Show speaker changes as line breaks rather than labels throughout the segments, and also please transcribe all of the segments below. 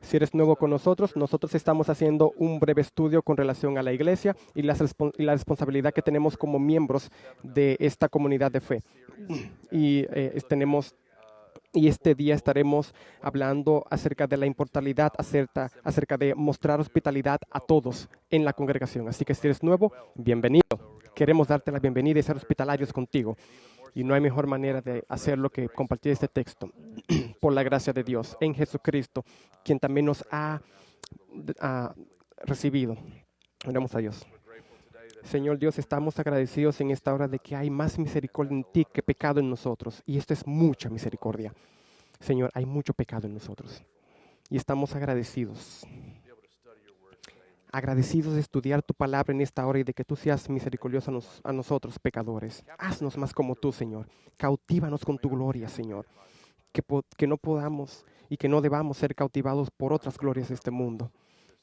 Si eres nuevo con nosotros, nosotros estamos haciendo un breve estudio con relación a la iglesia y la responsabilidad que tenemos como miembros de esta comunidad de fe. Y este día estaremos hablando acerca de la inmortalidad, acerca de mostrar hospitalidad a todos en la congregación. Así que si eres nuevo, bienvenido. Queremos darte la bienvenida y ser hospitalarios contigo. Y no hay mejor manera de hacerlo que compartir este texto por la gracia de Dios en Jesucristo, quien también nos ha recibido. Oremos a Dios. Señor Dios, estamos agradecidos en esta hora de que hay más misericordia en ti que pecado en nosotros. Y esto es mucha misericordia. Señor, hay mucho pecado en nosotros. Y estamos agradecidos. Agradecidos de estudiar tu palabra en esta hora y de que tú seas misericordioso a nosotros, pecadores. Haznos más como tú, Señor. Cautívanos con tu gloria, Señor. Que no podamos y que no debamos ser cautivados por otras glorias de este mundo.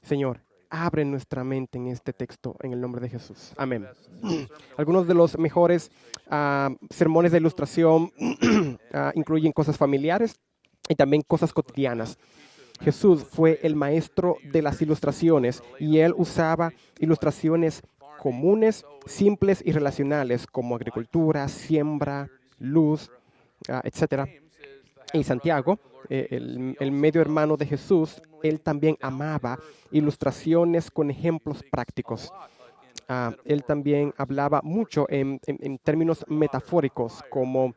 Señor, abre nuestra mente en este texto en el nombre de Jesús. Amén. Algunos de los mejores sermones de ilustración incluyen cosas familiares y también cosas cotidianas. Jesús fue el maestro de las ilustraciones y él usaba ilustraciones comunes, simples y relacionales como agricultura, siembra, luz, etc. Y Santiago, el medio hermano de Jesús, él también amaba ilustraciones con ejemplos prácticos. Él también hablaba mucho en términos metafóricos como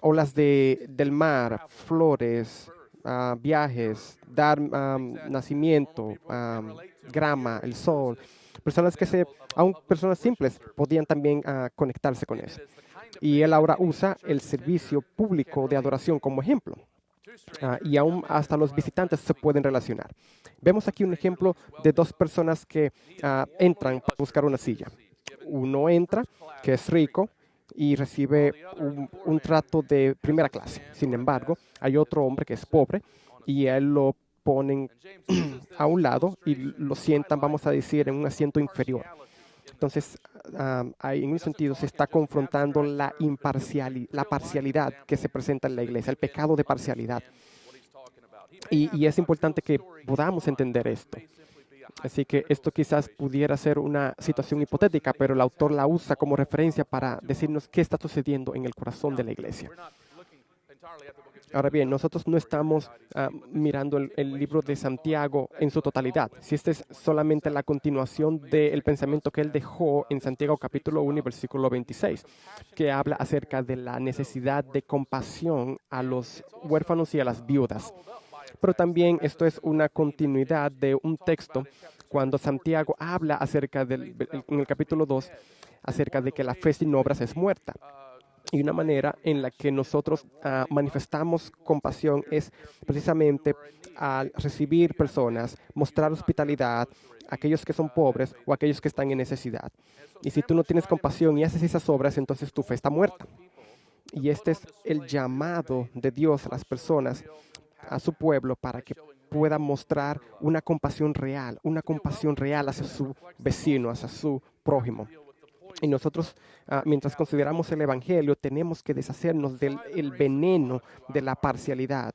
olas del mar, flores, viajes, dar nacimiento, grama, el sol. Aún personas simples podían también conectarse con eso. Y él ahora usa el servicio público de adoración como ejemplo. Y aún hasta los visitantes se pueden relacionar. Vemos aquí un ejemplo de dos personas que entran para buscar una silla. Uno entra, que es rico, y recibe un trato de primera clase. Sin embargo, hay otro hombre que es pobre y a él lo ponen a un lado y lo sientan, vamos a decir, en un asiento inferior. Entonces, en un sentido, se está confrontando la parcialidad que se presenta en la iglesia, el pecado de parcialidad. Y es importante que podamos entender esto. Así que esto quizás pudiera ser una situación hipotética, pero el autor la usa como referencia para decirnos qué está sucediendo en el corazón de la iglesia. Ahora bien, nosotros no estamos mirando el libro de Santiago en su totalidad. Si esta es solamente la continuación del pensamiento que él dejó en Santiago capítulo 1 y versículo 26, que habla acerca de la necesidad de compasión a los huérfanos y a las viudas. Pero también esto es una continuidad de un texto cuando Santiago habla en el capítulo 2 acerca de que la fe sin obras es muerta. Y una manera en la que nosotros manifestamos compasión es precisamente al recibir personas, mostrar hospitalidad a aquellos que son pobres o a aquellos que están en necesidad. Y si tú no tienes compasión y haces esas obras, entonces tu fe está muerta. Y este es el llamado de Dios a las personas, a su pueblo, para que pueda mostrar una compasión real hacia su vecino, hacia su prójimo. Y nosotros, mientras consideramos el Evangelio, tenemos que deshacernos del veneno de la parcialidad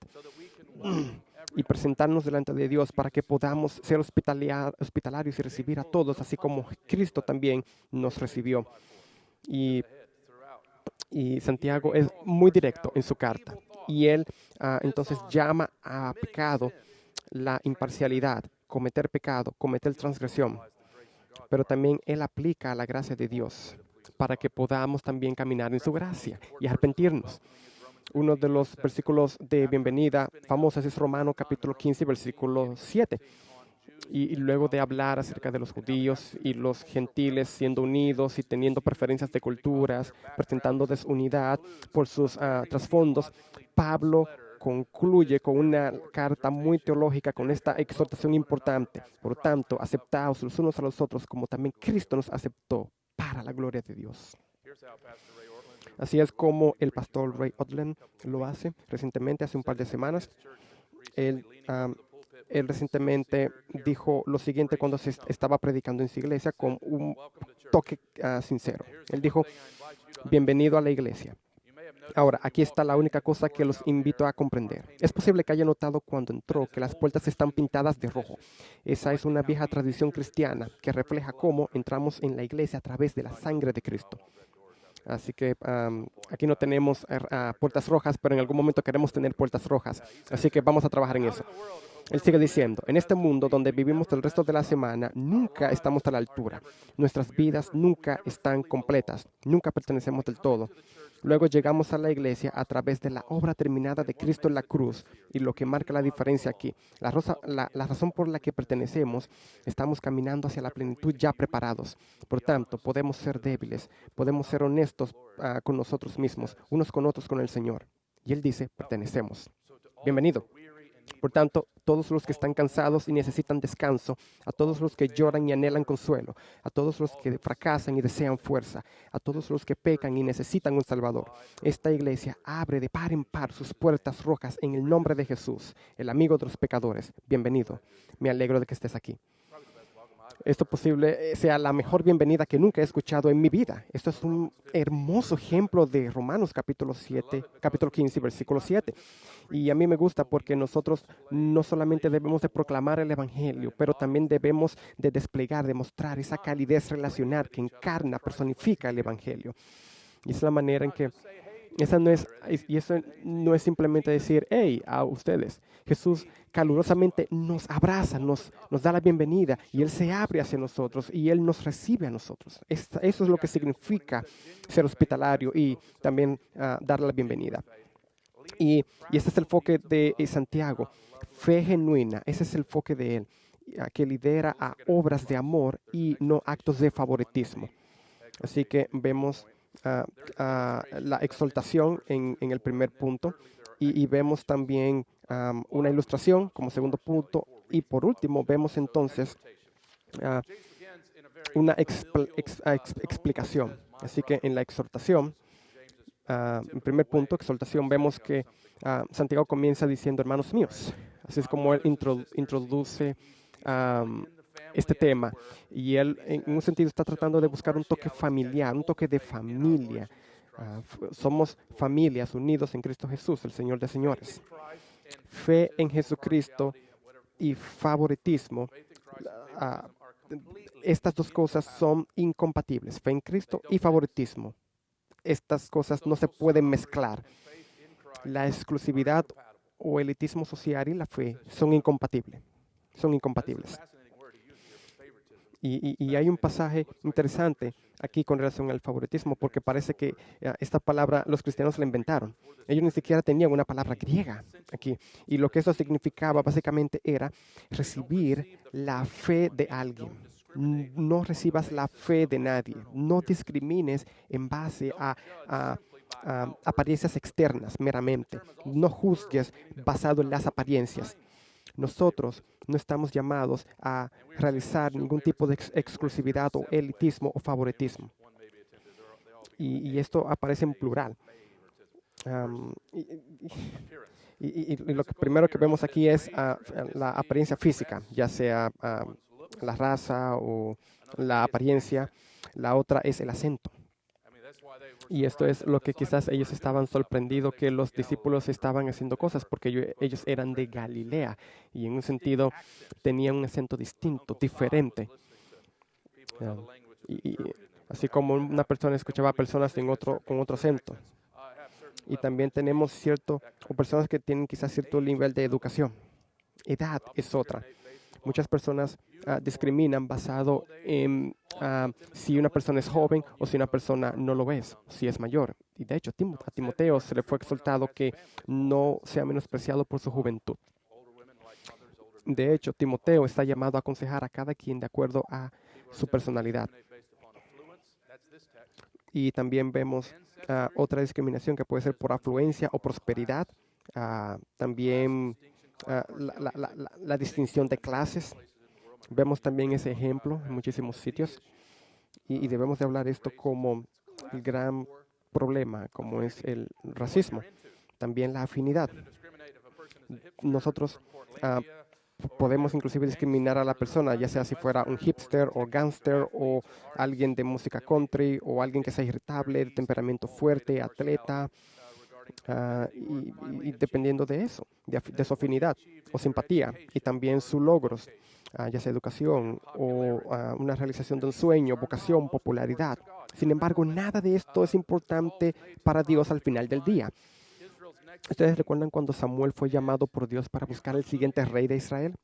y presentarnos delante de Dios para que podamos ser hospitalarios y recibir a todos, así como Cristo también nos recibió. Y Santiago es muy directo en su carta. Y él entonces llama a pecado la imparcialidad, cometer pecado, cometer transgresión. Pero también él aplica a la gracia de Dios para que podamos también caminar en su gracia y arrepentirnos. Uno de los versículos de bienvenida famosos es Romanos capítulo 15, versículo 7. Y luego de hablar acerca de los judíos y los gentiles siendo unidos y teniendo preferencias de culturas, presentando desunidad por sus trasfondos, Pablo concluye con una carta muy teológica con esta exhortación importante. Por tanto, aceptaos los unos a los otros como también Cristo nos aceptó para la gloria de Dios. Así es como el pastor Ray Odland lo hace recientemente, hace un par de semanas. Él recientemente dijo lo siguiente cuando se estaba predicando en su iglesia con un toque sincero. Él dijo, bienvenido a la iglesia. Ahora, aquí está la única cosa que los invito a comprender. Es posible que haya notado cuando entró que las puertas están pintadas de rojo. Esa es una vieja tradición cristiana que refleja cómo entramos en la iglesia a través de la sangre de Cristo. Así que aquí no tenemos puertas rojas, pero en algún momento queremos tener puertas rojas. Así que vamos a trabajar en eso. Él sigue diciendo, en este mundo donde vivimos el resto de la semana, nunca estamos a la altura. Nuestras vidas nunca están completas, nunca pertenecemos del todo. Luego llegamos a la iglesia a través de la obra terminada de Cristo en la cruz y lo que marca la diferencia aquí, la razón por la que pertenecemos, estamos caminando hacia la plenitud ya preparados. Por tanto, podemos ser débiles, podemos ser honestos con nosotros mismos, unos con otros con el Señor. Y Él dice, pertenecemos. Bienvenido. Por tanto, todos los que están cansados y necesitan descanso, a todos los que lloran y anhelan consuelo, a todos los que fracasan y desean fuerza, a todos los que pecan y necesitan un Salvador, esta iglesia abre de par en par sus puertas rojas en el nombre de Jesús, el amigo de los pecadores. Bienvenido. Me alegro de que estés aquí. Esto posible sea la mejor bienvenida que nunca he escuchado en mi vida. Esto es un hermoso ejemplo de Romanos capítulo 15, versículo 7. Y a mí me gusta porque nosotros no solamente debemos de proclamar el Evangelio, pero también debemos de desplegar, de mostrar esa calidez relacional que encarna, personifica el Evangelio. Y es la manera en que eso no es simplemente decir, hey, a ustedes. Jesús calurosamente nos abraza, nos da la bienvenida y Él se abre hacia nosotros y Él nos recibe a nosotros. Eso es lo que significa ser hospitalario y también dar la bienvenida. Y ese es el enfoque de Santiago, fe genuina, ese es el enfoque de Él, que lidera a obras de amor y no actos de favoritismo. Así que vemos la exaltación en el primer punto y vemos también una ilustración como segundo punto y por último vemos entonces una explicación. Así que en la exhortación, en primer punto, exhortación, vemos que Santiago comienza diciendo, hermanos míos, así es como él introduce este tema. Y él, en un sentido, está tratando de buscar un toque familiar, un toque de familia. Somos familias unidos en Cristo Jesús, el Señor de señores. Fe en Jesucristo y favoritismo, estas dos cosas son incompatibles. Fe en Cristo y favoritismo. Estas cosas no se pueden mezclar. La exclusividad o elitismo social y la fe son incompatibles. Son incompatibles. Y hay un pasaje interesante aquí con relación al favoritismo, porque parece que esta palabra los cristianos la inventaron. Ellos ni siquiera tenían una palabra griega aquí. Y lo que eso significaba básicamente era recibir la fe de alguien. No recibas la fe de nadie. No discrimines en base a apariencias externas meramente. No juzgues basado en las apariencias. Nosotros no estamos llamados a realizar ningún tipo de exclusividad o elitismo o favoritismo. Y esto aparece en plural. Y lo que primero que vemos aquí es la apariencia física, ya sea la raza o la apariencia. La otra es el acento. Y esto es lo que quizás ellos estaban sorprendidos que los discípulos estaban haciendo cosas, porque ellos eran de Galilea y en un sentido tenían un acento distinto, diferente. Y así como una persona escuchaba a personas con otro acento. Y también tenemos o personas que tienen quizás cierto nivel de educación. Edad es otra. Muchas personas discriminan basado en si una persona es joven o si una persona no lo es, si es mayor. Y de hecho, a Timoteo se le fue exhortado que no sea menospreciado por su juventud. De hecho, Timoteo está llamado a aconsejar a cada quien de acuerdo a su personalidad. Y también vemos otra discriminación que puede ser por afluencia o prosperidad. También la distinción de clases. Vemos también ese ejemplo en muchísimos sitios y debemos de hablar esto como el gran problema, como es el racismo. También la afinidad. Nosotros podemos inclusive discriminar a la persona, ya sea si fuera un hipster o gangster o alguien de música country o alguien que sea irritable, de temperamento fuerte, atleta. y dependiendo de eso, de su afinidad o simpatía, y también sus logros, ya sea educación o una realización de un sueño, vocación, popularidad. Sin embargo, nada de esto es importante para Dios al final del día. ¿Ustedes recuerdan cuando Samuel fue llamado por Dios para buscar el siguiente rey de Israel?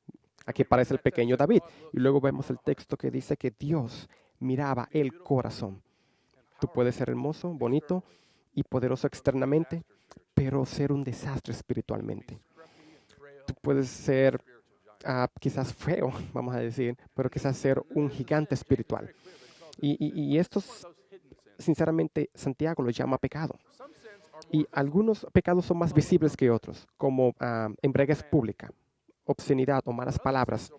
Aquí aparece el pequeño David. Y luego vemos el texto que dice que Dios miraba el corazón. Tú puedes ser hermoso, bonito y poderoso externamente, pero ser un desastre espiritualmente. Tú puedes ser quizás feo, vamos a decir, pero quizás ser un gigante espiritual. Y estos, sinceramente, Santiago lo llama pecado. Y algunos pecados son más visibles que otros, como embriaguez pública, obscenidad o malas palabras.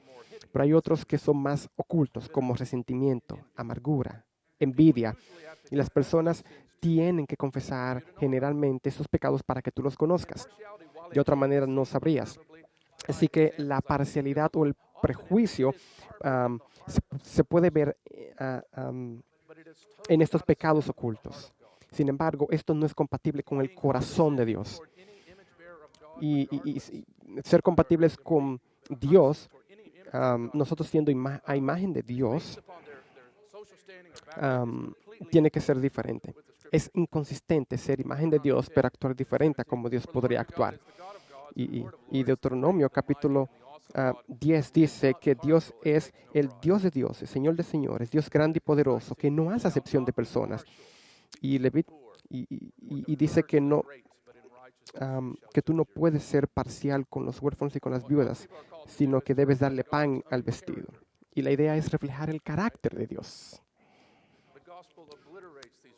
Pero hay otros que son más ocultos, como resentimiento, amargura, envidia. Y las personas tienen que confesar generalmente esos pecados para que tú los conozcas. De otra manera no sabrías. Así que la parcialidad o el prejuicio se puede ver en estos pecados ocultos. Sin embargo, esto no es compatible con el corazón de Dios. Y ser compatibles con Dios, nosotros siendo a imagen de Dios, tiene que ser diferente. Es inconsistente ser imagen de Dios, pero actuar diferente a como Dios podría actuar. Y Deuteronomio capítulo 10 dice que Dios es el Dios de dioses, Señor de señores, Dios grande y poderoso, que no hace acepción de personas. Y, y dice que no, que tú no puedes ser parcial con los huérfanos y con las viudas, sino que debes darle pan al vestido. Y la idea es reflejar el carácter de Dios.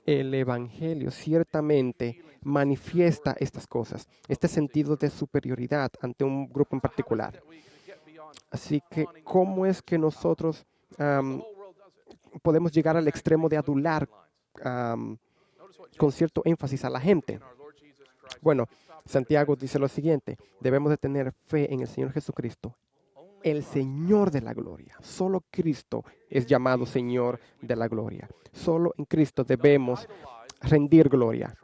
El Evangelio ciertamente manifiesta estas cosas, este sentido de superioridad ante un grupo en particular. Así que, ¿cómo es que nosotros podemos llegar al extremo de adular con cierto énfasis a la gente? Bueno, Santiago dice lo siguiente: debemos de tener fe en el Señor Jesucristo, el Señor de la gloria. Solo Cristo es llamado Señor de la gloria. Solo en Cristo debemos rendir gloria.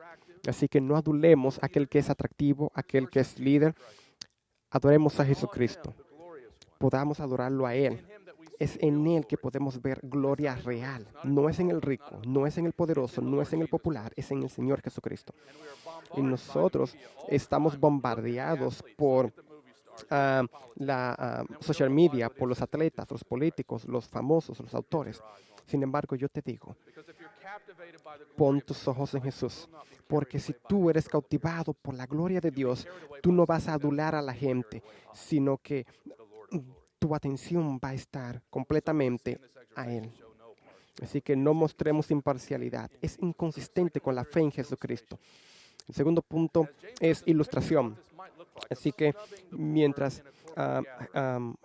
Así que no adulemos a aquel que es atractivo, aquel que es líder. Adoremos a Jesucristo. Podamos adorarlo a Él. Es en Él que podemos ver gloria real. No es en el rico, no es en el poderoso, no es en el popular, es en el Señor Jesucristo. Y nosotros estamos bombardeados por la social media, por los atletas, los políticos, los famosos, los autores. Sin embargo, yo te digo, pon tus ojos en Jesús, porque si tú eres cautivado por la gloria de Dios, tú no vas a adular a la gente, sino que tu atención va a estar completamente a Él. Así que no mostremos imparcialidad. Es inconsistente con la fe en Jesucristo. El segundo punto es ilustración. Así que mientras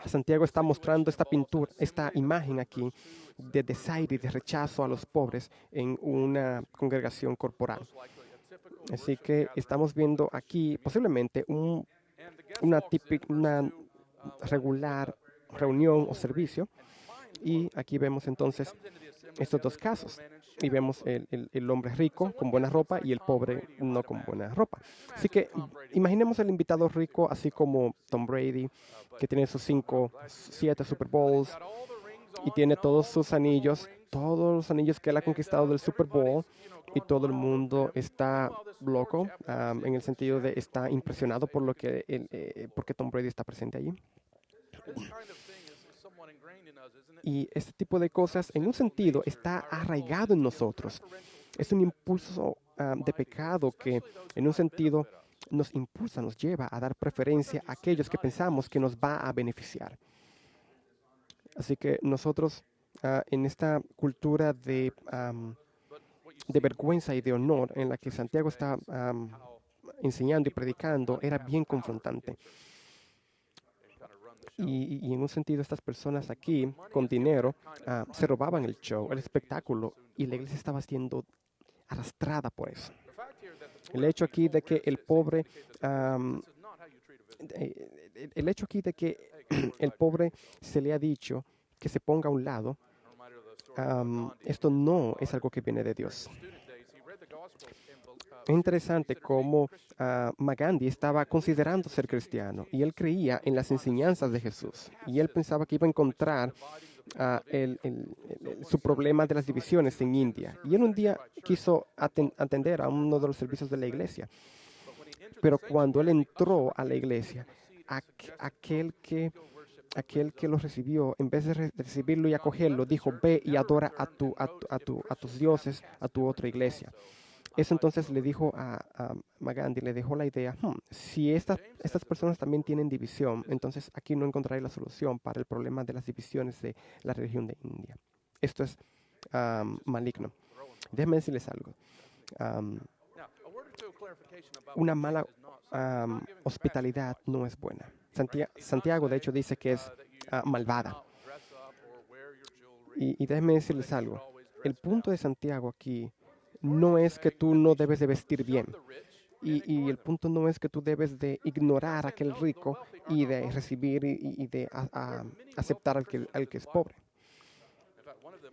Santiago está mostrando esta pintura, esta imagen aquí de desaire y de rechazo a los pobres en una congregación corporal. Así que estamos viendo aquí posiblemente una regular reunión o servicio. Y aquí vemos entonces estos dos casos. Y vemos el hombre rico con buena ropa y el pobre no con buena ropa. Así que imaginemos el invitado rico, así como Tom Brady, que tiene sus 7 Super Bowls y tiene todos los anillos que él ha conquistado del Super Bowl, y todo el mundo está loco, en el sentido de está impresionado por lo que porque Tom Brady está presente allí. Y este tipo de cosas, en un sentido, está arraigado en nosotros. Es un impulso de pecado que, en un sentido, nos impulsa, nos lleva a dar preferencia a aquellos que pensamos que nos va a beneficiar. Así que nosotros, en esta cultura de vergüenza y de honor en la que Santiago está enseñando y predicando, era bien confrontante. Y en un sentido, estas personas aquí, con dinero, se robaban el show, el espectáculo, y la iglesia estaba siendo arrastrada por eso. El hecho aquí de que el pobre, el hecho aquí de que el pobre se le ha dicho que se ponga a un lado, esto no es algo que viene de Dios. Es interesante cómo Magandhi estaba considerando ser cristiano y él creía en las enseñanzas de Jesús y él pensaba que iba a encontrar su problema de las divisiones en India. Y él un día quiso atender a uno de los servicios de la iglesia, pero cuando él entró a la iglesia, aquel que lo recibió, en vez de recibirlo y acogerlo, dijo, ve y adora a tus dioses, a tu otra iglesia. Eso entonces le dijo a Magandhi, le dejó la idea, si estas personas también tienen división, entonces aquí no encontraré la solución para el problema de las divisiones de la religión de India. Esto es maligno. Déjenme decirles algo. Am, una mala hospitalidad no es buena. Santiago, de hecho, dice que es malvada. Y déjenme decirles algo. El punto de Santiago aquí no es que tú no debes de vestir bien. Y el punto no es que tú debes de ignorar a aquel rico y de recibir y de aceptar al que es pobre.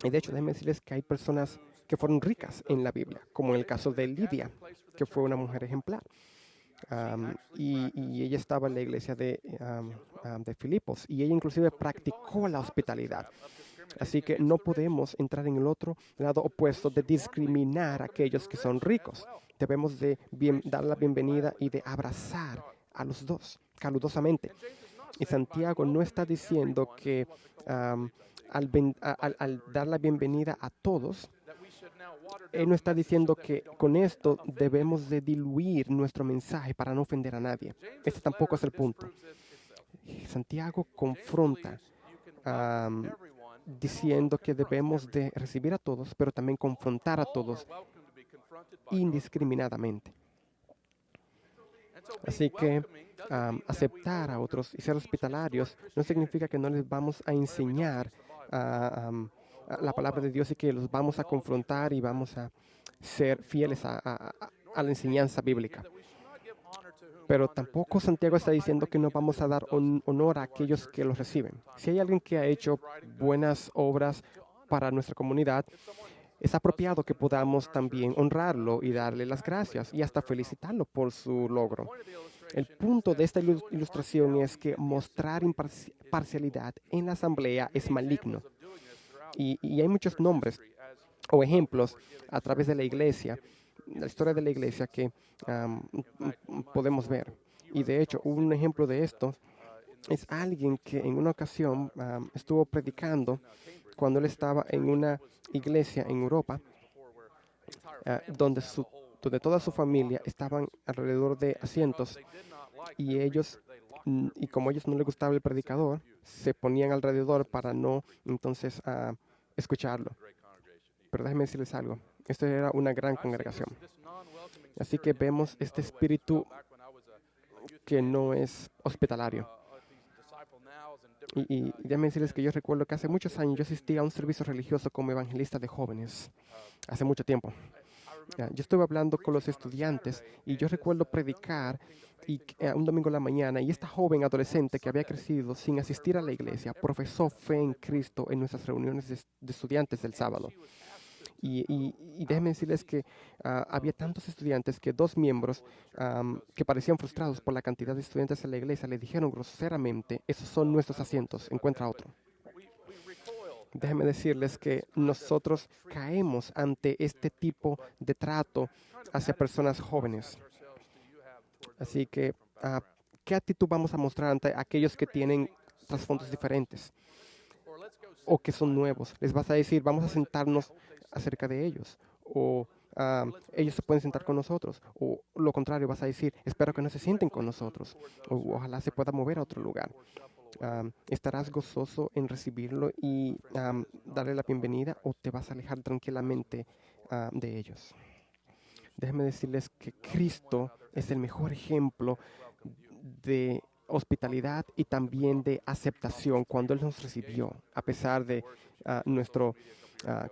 Y de hecho, déjenme decirles que hay personas que fueron ricas en la Biblia, como en el caso de Lidia, que fue una mujer ejemplar. Y ella estaba en la iglesia de Filipos y ella inclusive practicó la hospitalidad. Así que no podemos entrar en el otro lado opuesto de discriminar a aquellos que son ricos. Debemos de dar la bienvenida y de abrazar a los dos calurosamente. Y Santiago no está diciendo que al dar la bienvenida a todos, él no está diciendo que con esto debemos de diluir nuestro mensaje para no ofender a nadie. Este tampoco es el punto. Santiago confronta diciendo que debemos de recibir a todos, pero también confrontar a todos indiscriminadamente. Así que aceptar a otros y ser hospitalarios no significa que no les vamos a enseñar la palabra de Dios y que los vamos a confrontar y vamos a ser fieles a la enseñanza bíblica. Pero tampoco Santiago está diciendo que no vamos a dar honor a aquellos que los reciben. Si hay alguien que ha hecho buenas obras para nuestra comunidad, es apropiado que podamos también honrarlo y darle las gracias y hasta felicitarlo por su logro. El punto de esta ilustración es que mostrar parcialidad en la asamblea es maligno. Y hay muchos nombres o ejemplos a través de la iglesia, la historia de la iglesia que podemos ver. Y de hecho, un ejemplo de esto es alguien que en una ocasión estuvo predicando cuando él estaba en una iglesia en Europa, donde toda su familia estaban alrededor de asientos y ellos, y como a ellos no les gustaba el predicador, se ponían alrededor para no entonces escucharlo. Pero déjenme decirles algo, esto era una gran congregación. Así que vemos este espíritu que no es hospitalario. Y déjenme decirles que yo recuerdo que hace muchos años yo asistí a un servicio religioso como evangelista de jóvenes, hace mucho tiempo. Yo estuve hablando con los estudiantes y yo recuerdo predicar un domingo en la mañana y esta joven adolescente que había crecido sin asistir a la iglesia profesó fe en Cristo en nuestras reuniones de estudiantes del sábado. Y déjenme decirles que había tantos estudiantes que dos miembros que parecían frustrados por la cantidad de estudiantes en la iglesia le dijeron groseramente, esos son nuestros asientos, encuentra otro. Déjenme decirles que nosotros caemos ante este tipo de trato hacia personas jóvenes. Así que, ¿qué actitud vamos a mostrar ante aquellos que tienen trasfondos diferentes o que son nuevos? ¿Les vas a decir, vamos a sentarnos acerca de ellos? ¿O ellos se pueden sentar con nosotros? ¿O lo contrario, vas a decir, espero que no se sienten con nosotros? O ojalá se pueda mover a otro lugar. ¿Estarás gozoso en recibirlo y darle la bienvenida o te vas a alejar tranquilamente de ellos? Déjenme decirles que Cristo es el mejor ejemplo de hospitalidad y también de aceptación cuando Él nos recibió, a pesar de nuestro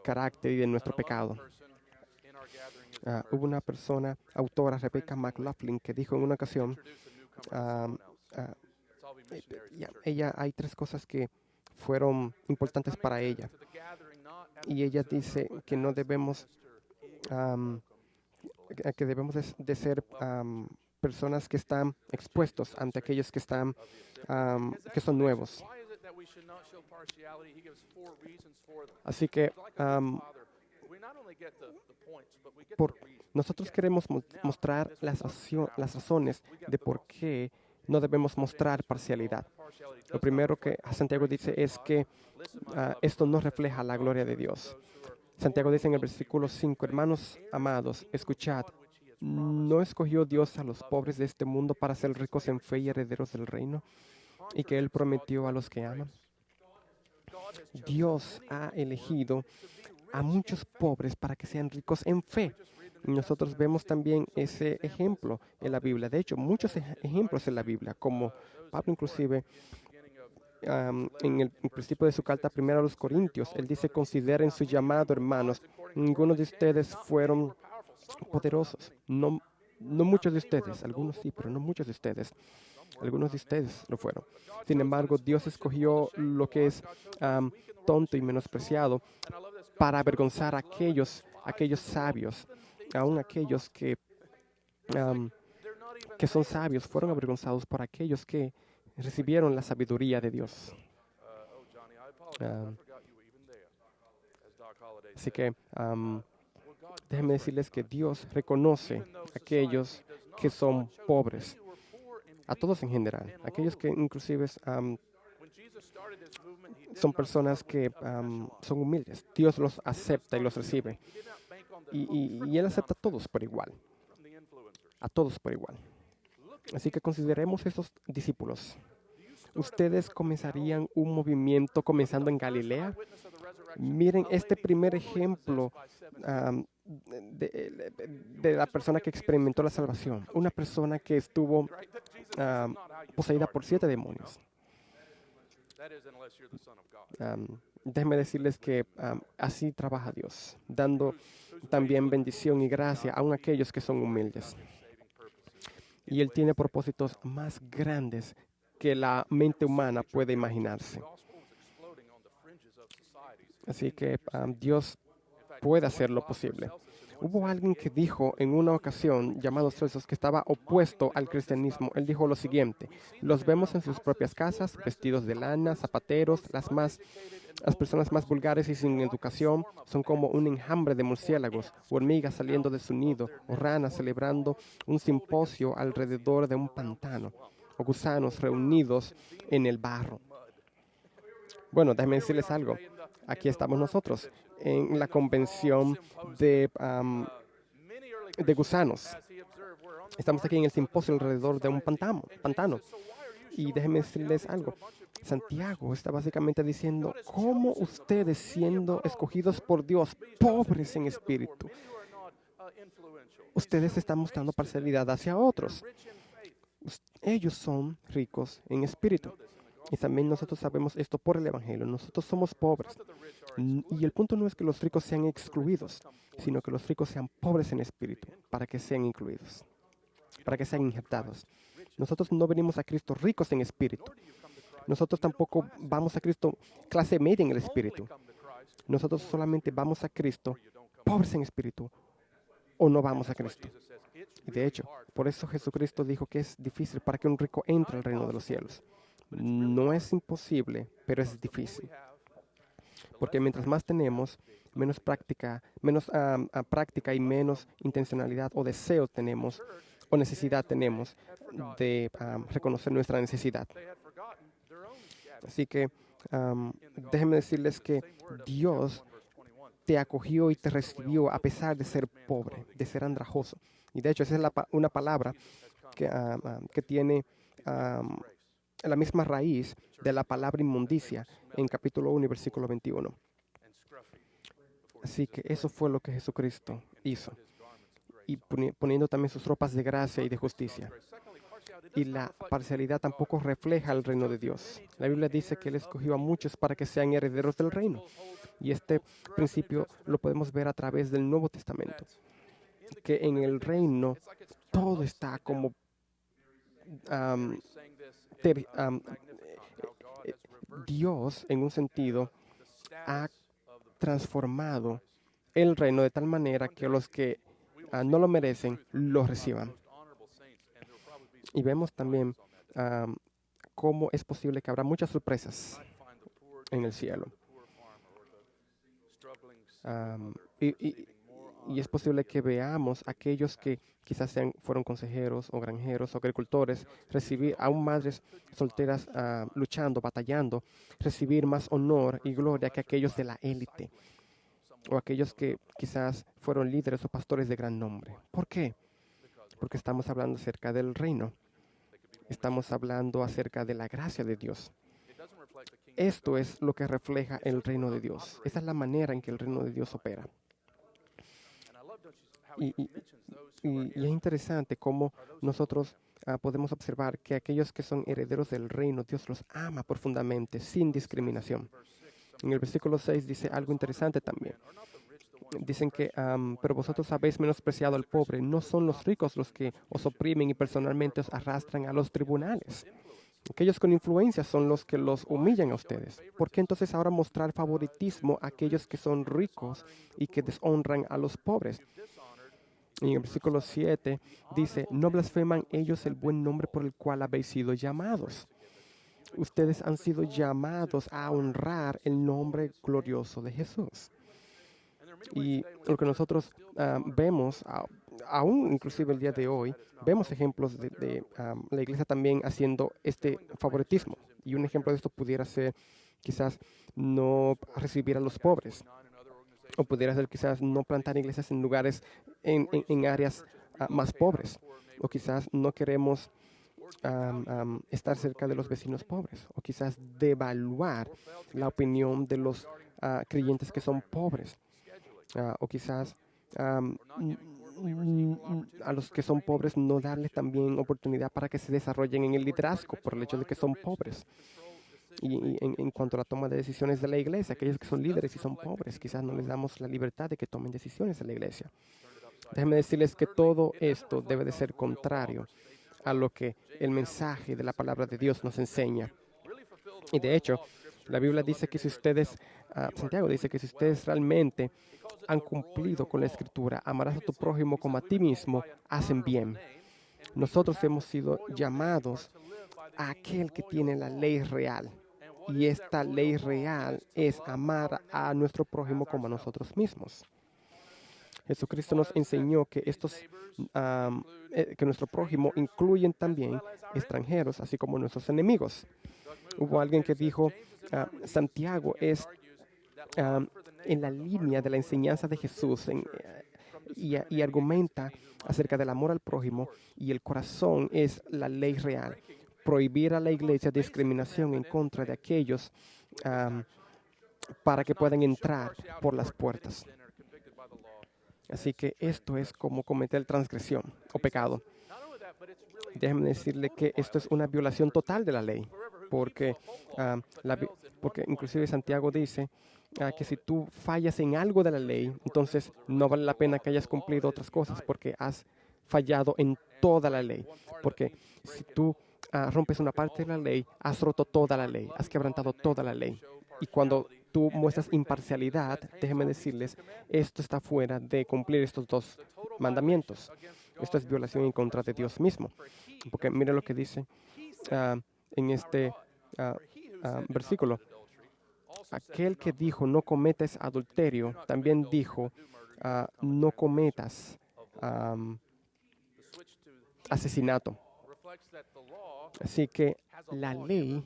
carácter y de nuestro pecado. Hubo una persona, autora, Rebecca McLaughlin, que dijo en una ocasión, hay tres cosas que fueron importantes para ella. Y ella dice que no debemos que debemos de ser personas que están expuestos ante aquellos que están que son nuevos. Así que por, nosotros queremos mostrar las razones de por qué no debemos mostrar parcialidad. Lo primero que Santiago dice es que esto no refleja la gloria de Dios. Santiago dice en el versículo 5, hermanos amados, escuchad, ¿no escogió Dios a los pobres de este mundo para ser ricos en fe y herederos del reino? Y que Él prometió a los que aman. Dios ha elegido a muchos pobres para que sean ricos en fe. Y nosotros vemos también ese ejemplo en la Biblia. De hecho, muchos ejemplos en la Biblia, como Pablo inclusive en el principio de su carta primera a los Corintios, él dice, consideren su llamado, hermanos. Ninguno de ustedes fueron poderosos. No, no muchos de ustedes, algunos sí, pero no muchos de ustedes. Algunos de ustedes lo fueron. Sin embargo, Dios escogió lo que es tonto y menospreciado para avergonzar a aquellos sabios, aún aquellos que son sabios, fueron avergonzados por aquellos que recibieron la sabiduría de Dios. Así que déjenme decirles que Dios reconoce a aquellos que son pobres, a todos en general, aquellos que inclusive son personas que son humildes. Dios los acepta y los recibe. Y Él acepta a todos por igual. A todos por igual. Así que consideremos estos discípulos. ¿Ustedes comenzarían un movimiento comenzando en Galilea? Miren este primer ejemplo de la persona que experimentó la salvación. Una persona que estuvo poseída por 7 demonios. Déjenme decirles que así trabaja Dios, dando también bendición y gracia a aquellos que son humildes. Y Él tiene propósitos más grandes que la mente humana puede imaginarse. Así que Dios puede hacer lo posible. Hubo alguien que dijo en una ocasión, llamado Celsus, que estaba opuesto al cristianismo. Él dijo lo siguiente: los vemos en sus propias casas, vestidos de lana, zapateros, las personas más vulgares y sin educación son como un enjambre de murciélagos, hormigas saliendo de su nido, o ranas celebrando un simposio alrededor de un pantano, o gusanos reunidos en el barro. Bueno, déjenme decirles algo. Aquí estamos nosotros en la convención de gusanos. Estamos aquí en el simposio alrededor de un pantano. Y déjenme decirles algo. Santiago está básicamente diciendo, ¿cómo ustedes, siendo escogidos por Dios, pobres en espíritu, ustedes están mostrando parcialidad hacia otros? Ellos son ricos en espíritu. Y también nosotros sabemos esto por el Evangelio. Nosotros somos pobres. Y el punto no es que los ricos sean excluidos, sino que los ricos sean pobres en espíritu para que sean incluidos, para que sean injertados. Nosotros no venimos a Cristo ricos en espíritu. Nosotros tampoco vamos a Cristo clase media en el espíritu. Nosotros solamente vamos a Cristo pobres en espíritu o no vamos a Cristo. Y de hecho, por eso Jesucristo dijo que es difícil para que un rico entre al reino de los cielos. No es imposible, pero es difícil. Porque mientras más tenemos, menos práctica y menos intencionalidad o deseo tenemos o necesidad tenemos de reconocer nuestra necesidad. Así que déjenme decirles que Dios te acogió y te recibió a pesar de ser pobre, de ser andrajoso. Y de hecho, esa es una palabra que tiene la misma raíz de la palabra inmundicia en capítulo 1 y versículo 21. Así que eso fue lo que Jesucristo hizo. Y poniendo también sus ropas de gracia y de justicia. Y la parcialidad tampoco refleja el reino de Dios. La Biblia dice que Él escogió a muchos para que sean herederos del reino. Y este principio lo podemos ver a través del Nuevo Testamento. Que en el reino todo está como Dios, en un sentido, ha transformado el reino de tal manera que los que no lo merecen, lo reciban. Y vemos también cómo es posible que habrá muchas sorpresas en el cielo. Y es posible que veamos a aquellos que quizás fueron consejeros o granjeros o agricultores, recibir aún madres solteras luchando, batallando, recibir más honor y gloria que aquellos de la élite o aquellos que quizás fueron líderes o pastores de gran nombre. ¿Por qué? Porque estamos hablando acerca del reino. Estamos hablando acerca de la gracia de Dios. Esto es lo que refleja el reino de Dios. Esa es la manera en que el reino de Dios opera. Y es interesante cómo nosotros podemos observar que aquellos que son herederos del reino, Dios los ama profundamente, sin discriminación. En el versículo 6 dice algo interesante también. Dicen que, pero vosotros habéis menospreciado al pobre. No son los ricos los que os oprimen y personalmente os arrastran a los tribunales. Aquellos con influencia son los que los humillan a ustedes. ¿Por qué entonces ahora mostrar favoritismo a aquellos que son ricos y que deshonran a los pobres? En el versículo 7 dice, no blasfeman ellos el buen nombre por el cual habéis sido llamados. Ustedes han sido llamados a honrar el nombre glorioso de Jesús. Y lo que nosotros vemos, aún inclusive el día de hoy, vemos ejemplos de la iglesia también haciendo este favoritismo. Y un ejemplo de esto pudiera ser quizás no recibir a los pobres. O pudiera ser quizás no plantar iglesias en lugares, en áreas más pobres. O quizás no queremos estar cerca de los vecinos pobres. O quizás devaluar la opinión de los creyentes que son pobres. O quizás a los que son pobres no darles también oportunidad para que se desarrollen en el liderazgo por el hecho de que son pobres. Y en cuanto a la toma de decisiones de la iglesia, aquellos que son líderes y son pobres, quizás no les damos la libertad de que tomen decisiones en la iglesia. Déjenme decirles que todo esto debe de ser contrario a lo que el mensaje de la palabra de Dios nos enseña. Y de hecho, la Biblia dice que si ustedes, Santiago dice que si ustedes realmente han cumplido con la Escritura, amarás a tu prójimo como a ti mismo, hacen bien. Nosotros hemos sido llamados a aquel que tiene la ley real. Y esta ley real es amar a nuestro prójimo como a nosotros mismos. Jesucristo nos enseñó que que nuestro prójimo incluyen también extranjeros, así como nuestros enemigos. Hubo alguien que dijo, Santiago es en la línea de la enseñanza de Jesús y argumenta acerca del amor al prójimo, y el corazón es la ley real. Prohibir a la iglesia discriminación en contra de aquellos para que puedan entrar por las puertas. Así que esto es como cometer transgresión o pecado. Déjenme decirle que esto es una violación total de la ley, porque inclusive Santiago dice que si tú fallas en algo de la ley, entonces no vale la pena que hayas cumplido otras cosas, porque has fallado en toda la ley. Porque si tú rompes una parte de la ley, has roto toda la ley, has quebrantado toda la ley. Y cuando tú muestras imparcialidad, déjenme decirles, esto está fuera de cumplir estos dos mandamientos. Esto es violación en contra de Dios mismo. Porque mire lo que dice en este versículo. Aquel que dijo no cometas adulterio, también dijo no cometas asesinato. Así que la ley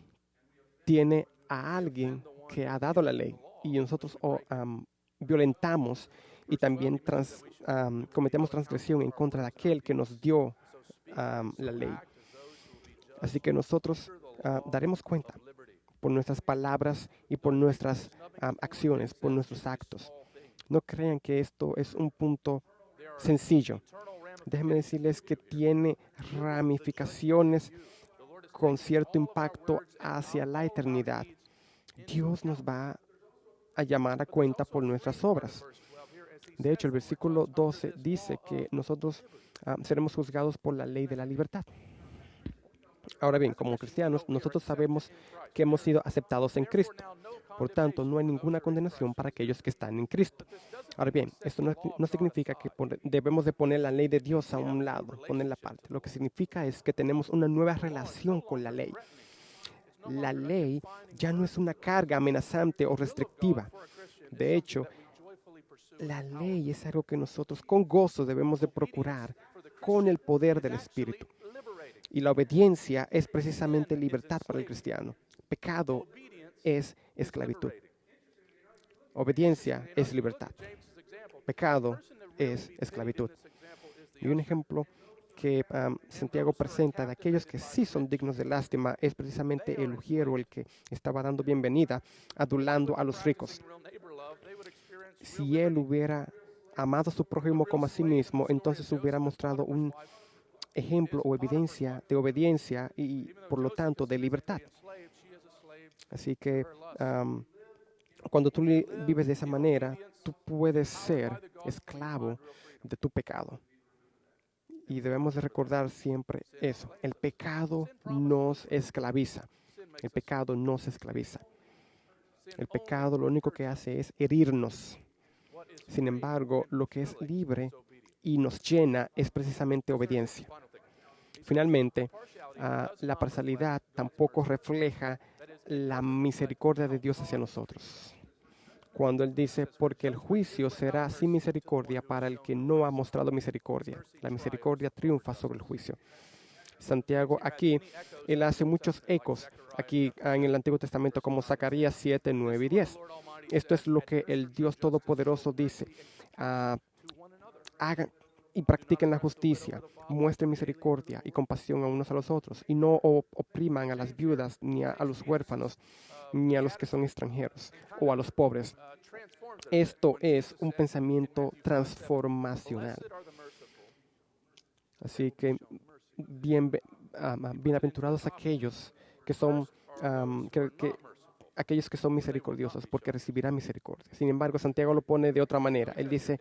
tiene a alguien que ha dado la ley y nosotros violentamos y también cometemos transgresión en contra de aquel que nos dio la ley. Así que nosotros daremos cuenta por nuestras palabras y por nuestras acciones, por nuestros actos. No crean que esto es un punto sencillo. Déjenme decirles que tiene ramificaciones con cierto impacto hacia la eternidad. Dios nos va a llamar a cuenta por nuestras obras. De hecho, el versículo 12 dice que nosotros seremos juzgados por la ley de la libertad. Ahora bien, como cristianos, nosotros sabemos que hemos sido aceptados en Cristo. Por tanto, no hay ninguna condenación para aquellos que están en Cristo. Ahora bien, esto no significa que debemos de poner la ley de Dios a un lado, ponerla aparte. Lo que significa es que tenemos una nueva relación con la ley. La ley ya no es una carga amenazante o restrictiva. De hecho, la ley es algo que nosotros con gozo debemos de procurar con el poder del Espíritu. Y la obediencia es precisamente libertad para el cristiano. Pecado es esclavitud. Obediencia es libertad. Pecado es esclavitud. Y un ejemplo que Santiago presenta de aquellos que sí son dignos de lástima es precisamente el ujiero, el que estaba dando bienvenida, adulando a los ricos. Si él hubiera amado a su prójimo como a sí mismo, entonces hubiera mostrado un ejemplo o evidencia de obediencia y, por lo tanto, de libertad. Así que cuando tú vives de esa manera, tú puedes ser esclavo de tu pecado. Y debemos de recordar siempre eso. El pecado nos esclaviza. El pecado nos esclaviza. El pecado lo único que hace es herirnos. Sin embargo, lo que es libre y nos llena es precisamente obediencia. Finalmente, la parcialidad tampoco refleja la misericordia de Dios hacia nosotros. Cuando Él dice, porque el juicio será sin misericordia para el que no ha mostrado misericordia. La misericordia triunfa sobre el juicio. Santiago aquí, él hace muchos ecos aquí en el Antiguo Testamento como Zacarías 7, 9 y 10. Esto es lo que el Dios Todopoderoso dice. Hagan y practiquen la justicia, muestren misericordia y compasión a unos a los otros y no opriman a las viudas ni a los huérfanos ni a los que son extranjeros o a los pobres. Esto es un pensamiento transformacional. Así que bienaventurados aquellos que son aquellos que son misericordiosos, porque recibirán misericordia. Sin embargo, Santiago lo pone de otra manera. Él dice,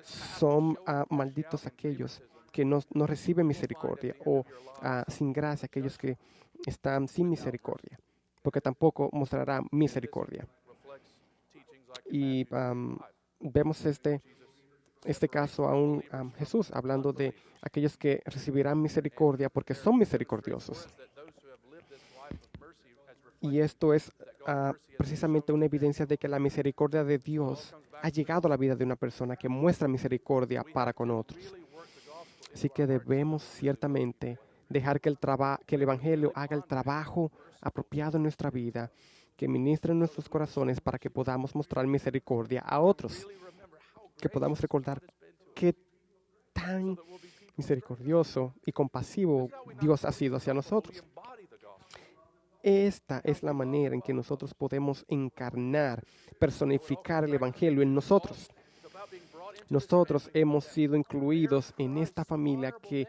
son malditos aquellos que no reciben misericordia o sin gracia aquellos que están sin misericordia, porque tampoco mostrará misericordia. Y vemos este caso aún Jesús hablando de aquellos que recibirán misericordia porque son misericordiosos. Y esto es precisamente una evidencia de que la misericordia de Dios ha llegado a la vida de una persona que muestra misericordia para con otros. Así que debemos ciertamente dejar que el Evangelio haga el trabajo apropiado en nuestra vida, que ministre en nuestros corazones para que podamos mostrar misericordia a otros, que podamos recordar qué tan misericordioso y compasivo Dios ha sido hacia nosotros. Esta es la manera en que nosotros podemos encarnar, personificar el Evangelio en nosotros. Nosotros hemos sido incluidos en esta familia que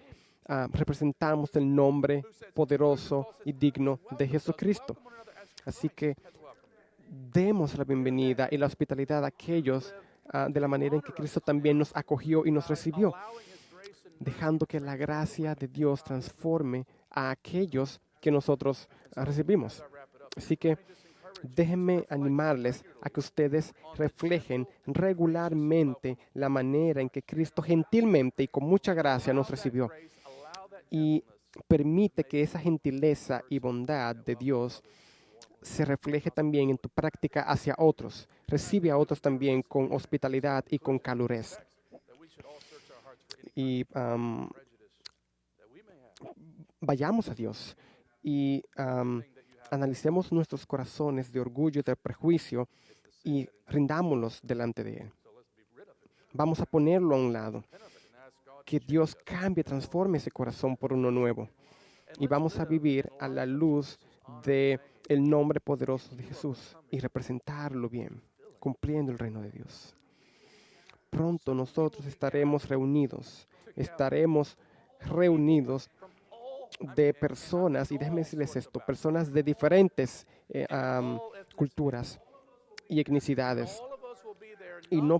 representamos el nombre poderoso y digno de Jesucristo. Así que demos la bienvenida y la hospitalidad a aquellos de la manera en que Cristo también nos acogió y nos recibió, dejando que la gracia de Dios transforme a aquellos que nosotros recibimos. Así que déjenme animarles a que ustedes reflejen regularmente la manera en que Cristo gentilmente y con mucha gracia nos recibió. Y permite que esa gentileza y bondad de Dios se refleje también en tu práctica hacia otros. Recibe a otros también con hospitalidad y con calurez. Y vayamos a Dios y analicemos nuestros corazones de orgullo y de prejuicio y rindámoslos delante de Él. Vamos a ponerlo a un lado. Que Dios cambie, transforme ese corazón por uno nuevo. Y vamos a vivir a la luz del nombre poderoso de Jesús y representarlo bien, cumpliendo el reino de Dios. Pronto nosotros estaremos reunidos de personas, y déjenme decirles esto, personas de diferentes culturas y etnicidades. Y no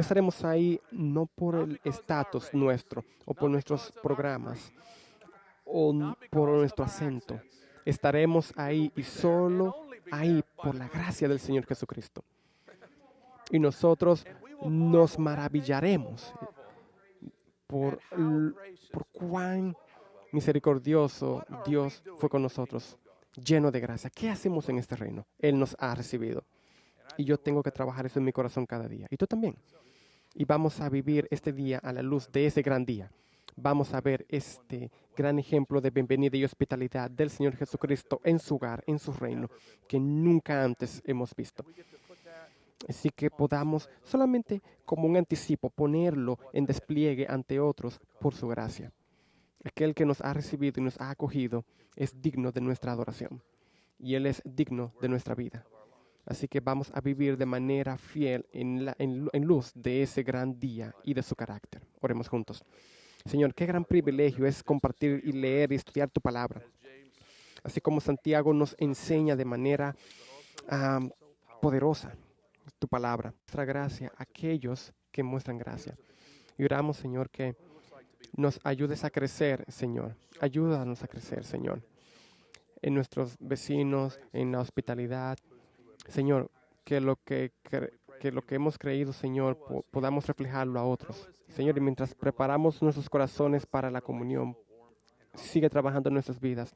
estaremos ahí no por el estatus nuestro o por nuestros programas o por nuestro acento. Estaremos ahí y solo ahí por la gracia del Señor Jesucristo. Y nosotros nos maravillaremos por cuán misericordioso Dios fue con nosotros, lleno de gracia. ¿Qué hacemos en este reino? Él nos ha recibido. Y yo tengo que trabajar eso en mi corazón cada día. Y tú también. Y vamos a vivir este día a la luz de ese gran día. Vamos a ver este gran ejemplo de bienvenida y hospitalidad del Señor Jesucristo en su hogar, en su reino, que nunca antes hemos visto. Así que podamos solamente como un anticipo ponerlo en despliegue ante otros por su gracia. Aquel que nos ha recibido y nos ha acogido es digno de nuestra adoración y Él es digno de nuestra vida. Así que vamos a vivir de manera fiel en luz de ese gran día y de su carácter. Oremos juntos. Señor, qué gran privilegio es compartir y leer y estudiar tu palabra. Así como Santiago nos enseña de manera poderosa tu palabra. Nuestra gracia a aquellos que muestran gracia. Y oramos, Señor, que nos ayudes a crecer, Señor. Ayúdanos a crecer, Señor. En nuestros vecinos, en la hospitalidad. Señor, que lo que hemos creído, Señor, podamos reflejarlo a otros. Señor, y mientras preparamos nuestros corazones para la comunión, sigue trabajando en nuestras vidas.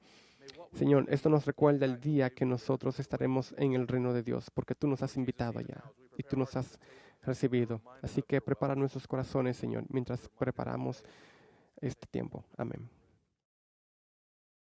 Señor, esto nos recuerda el día que nosotros estaremos en el reino de Dios, porque tú nos has invitado allá y tú nos has recibido. Así que prepara nuestros corazones, Señor, mientras preparamos este tiempo. Amén.